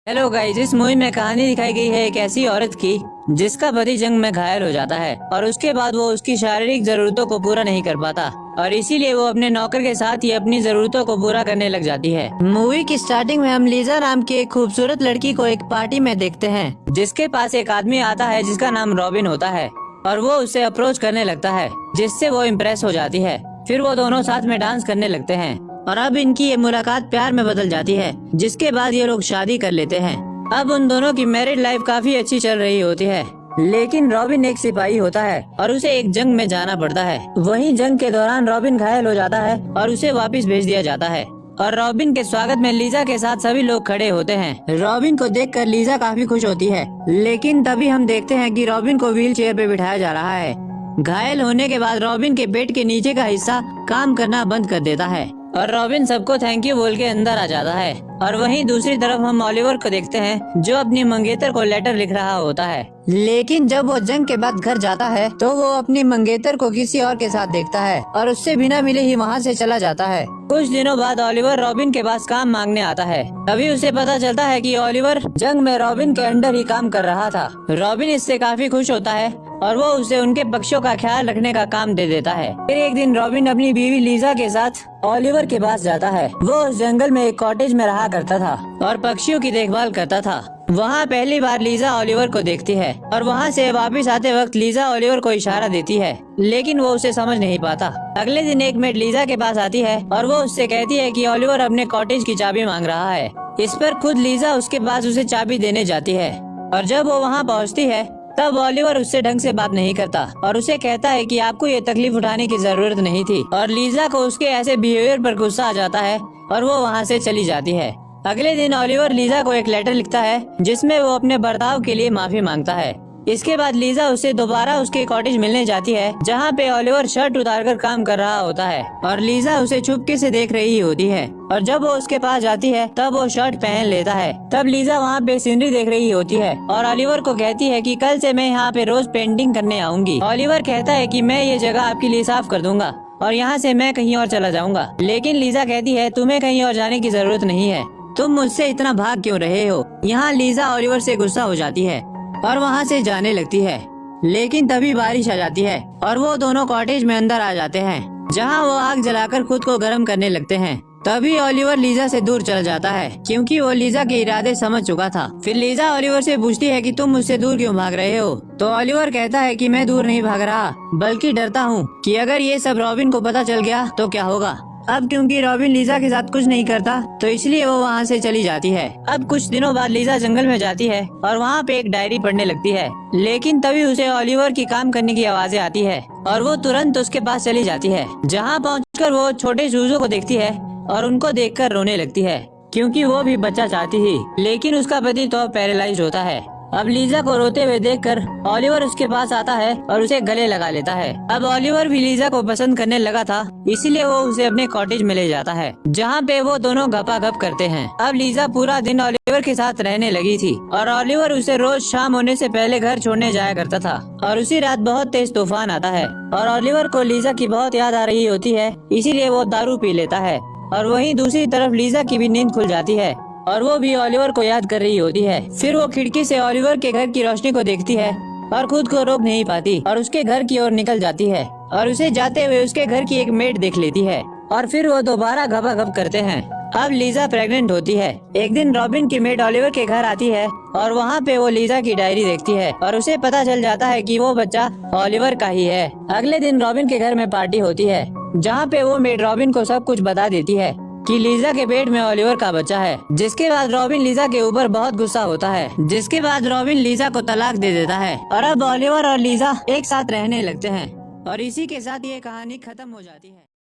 Hello guys, इस movie में कहानी दिखाई गई है एक ऐसी औरत की जिसका पति जंग में घायल हो जाता है और उसके बाद वो उसकी शारीरिक जरूरतों को पूरा नहीं कर पाता और इसीलिए वो अपने नौकर के साथ ही अपनी जरूरतों को पूरा करने लग जाती है। मूवी की स्टार्टिंग में हम लीजा नाम की एक खूबसूरत लड़की को एक पार्टी में देखते हैं जिसके पास एक आदमी आता है जिसका नाम रॉबिन होता है और वो उसे अप्रोच करने लगता है जिससे वो इम्प्रेस हो जाती है। फिर वो दोनों साथ में डांस करने लगते हैं और अब इनकी ये मुलाकात प्यार में बदल जाती है जिसके बाद ये लोग शादी कर लेते हैं। अब उन दोनों की मैरिड लाइफ काफी अच्छी चल रही होती है, लेकिन रॉबिन एक सिपाही होता है और उसे एक जंग में जाना पड़ता है। वहीं जंग के दौरान रॉबिन घायल हो जाता है और उसे वापस भेज दिया जाता है और रॉबिन के स्वागत में लीजा के साथ सभी लोग खड़े होते हैं। रॉबिन को देखकर लीजा काफी खुश होती है, लेकिन तभी हम देखते हैं कि रॉबिन को व्हील चेयर पे बिठाया जा रहा है। घायल होने के बाद रॉबिन के पेट के नीचे का हिस्सा काम करना बंद कर देता है और रॉबिन सबको थैंक यू बोल के अंदर आ जाता है। और वहीं दूसरी तरफ हम ओलिवर को देखते हैं जो अपनी मंगेतर को लेटर लिख रहा होता है, लेकिन जब वो जंग के बाद घर जाता है तो वो अपनी मंगेतर को किसी और के साथ देखता है और उससे बिना मिले ही वहाँ से चला जाता है। कुछ दिनों बाद ओलिवर रॉबिन के पास काम मांगने आता है। तभी उसे पता चलता है कि ओलिवर जंग में रॉबिन के अंडर ही काम कर रहा था। रॉबिन इससे काफी खुश होता है और वो उसे उनके पक्षों का ख्याल रखने का काम दे देता है। फिर एक दिन रॉबिन अपनी बीवी लीजा के साथ ओलिवर के पास जाता है। वो उस जंगल में एक कॉटेज में रहा करता था और पक्षियों की देखभाल करता था। वहाँ पहली बार लीजा ओलिवर को देखती है और वहाँ से वापस आते वक्त लीजा ओलिवर को इशारा देती है, लेकिन वो उसे समझ नहीं पाता। अगले दिन एक मेड लीजा के पास आती है और वो उससे कहती है कि ओलिवर अपने कॉटेज की चाबी मांग रहा है। इस पर खुद लीजा उसके पास उसे चाबी देने जाती है और जब वो वहाँ पहुँचती है तब ओलिवर उससे ढंग से बात नहीं करता और उसे कहता है कि आपको ये तकलीफ उठाने की जरूरत नहीं थी और लीजा को उसके ऐसे बिहेवियर पर गुस्सा आ जाता है और वो वहाँ से चली जाती है। अगले दिन ओलिवर लीजा को एक लेटर लिखता है जिसमें वो अपने बर्ताव के लिए माफी मांगता है। इसके बाद लीजा उसे दोबारा उसके कॉटेज मिलने जाती है जहाँ पे ओलिवर शर्ट उतारकर काम कर रहा होता है और लीजा उसे चुपके से देख रही होती है और जब वो उसके पास जाती है तब वो शर्ट पहन लेता है। तब लीजा वहाँ पे सीनरी देख रही होती है और ओलिवर को कहती है कि कल से मैं यहाँ पे रोज पेंटिंग करने आऊंगी। ओलिवर कहता है कि मैं ये जगह आपके लिए साफ कर दूंगा और यहाँ से मैं कहीं और चला जाऊंगा, लेकिन लीजा कहती है तुम्हें कहीं और जाने की जरूरत नहीं है, तुम मुझसे इतना भाग क्यों रहे हो। यहाँ लीजा ओलिवर से गुस्सा हो जाती है और वहाँ से जाने लगती है, लेकिन तभी बारिश आ जाती है और वो दोनों कॉटेज में अंदर आ जाते हैं जहाँ वो आग जलाकर खुद को गर्म करने लगते हैं। तभी ओलिवर लीजा से दूर चल जाता है क्योंकि वो लीजा के इरादे समझ चुका था। फिर लीजा ओलिवर से पूछती है कि तुम मुझसे दूर क्यों भाग रहे हो, तो ओलिवर कहता है कि मैं दूर नहीं भाग रहा बल्कि डरता हूँ कि अगर ये सब रॉबिन को पता चल गया तो क्या होगा। अब क्योंकि रॉबिन लीजा के साथ कुछ नहीं करता तो इसलिए वो वहाँ से चली जाती है। अब कुछ दिनों बाद लीजा जंगल में जाती है और वहाँ पे एक डायरी पढ़ने लगती है, लेकिन तभी उसे ओलिवर की काम करने की आवाजें आती है और वो तुरंत उसके पास चली जाती है, जहाँ पहुँचकर वो छोटे चूजों को देखती है और उनको देखकर रोने लगती है क्योंकि वो भी बच्चा चाहती थी, लेकिन उसका पति तो पैरालाइज्ड होता है। अब लीजा को रोते हुए देखकर ओलिवर उसके पास आता है और उसे गले लगा लेता है। अब ओलिवर भी लीजा को पसंद करने लगा था, इसीलिए वो उसे अपने कॉटेज में ले जाता है जहाँ पे वो दोनों गपागप करते हैं। अब लीजा पूरा दिन ओलिवर के साथ रहने लगी थी और ओलिवर उसे रोज शाम होने से पहले घर छोड़ने जाया करता था और उसी रात बहुत तेज तूफान आता है और ओलिवर को लीजा की बहुत याद आ रही होती है, इसीलिए वो दारू पी लेता है। और वहीं दूसरी तरफ लीजा की भी नींद खुल जाती है और वो भी ओलिवर को याद कर रही होती है। फिर वो खिड़की से ओलिवर के घर की रोशनी को देखती है और खुद को रोक नहीं पाती और उसके घर की ओर निकल जाती है और उसे जाते हुए उसके घर की एक मेड देख लेती है और फिर वो दोबारा गपागप करते हैं। अब लीजा प्रेग्नेंट होती है। एक दिन रॉबिन की मेड ओलिवर के घर आती है और वहाँ पे वो लीजा की डायरी देखती है और उसे पता चल जाता है कि वो बच्चा ओलिवर का ही है। अगले दिन रॉबिन के घर में पार्टी होती है जहाँ पे वो मेड रॉबिन को सब कुछ बता देती है कि लीजा के पेट में ओलिवर का बच्चा है। जिसके बाद रॉबिन लीजा के ऊपर बहुत गुस्सा होता है, जिसके बाद रॉबिन लीजा को तलाक दे देता है और अब ओलिवर और लीजा एक साथ रहने लगते हैं और इसी के साथ ये कहानी खत्म हो जाती है।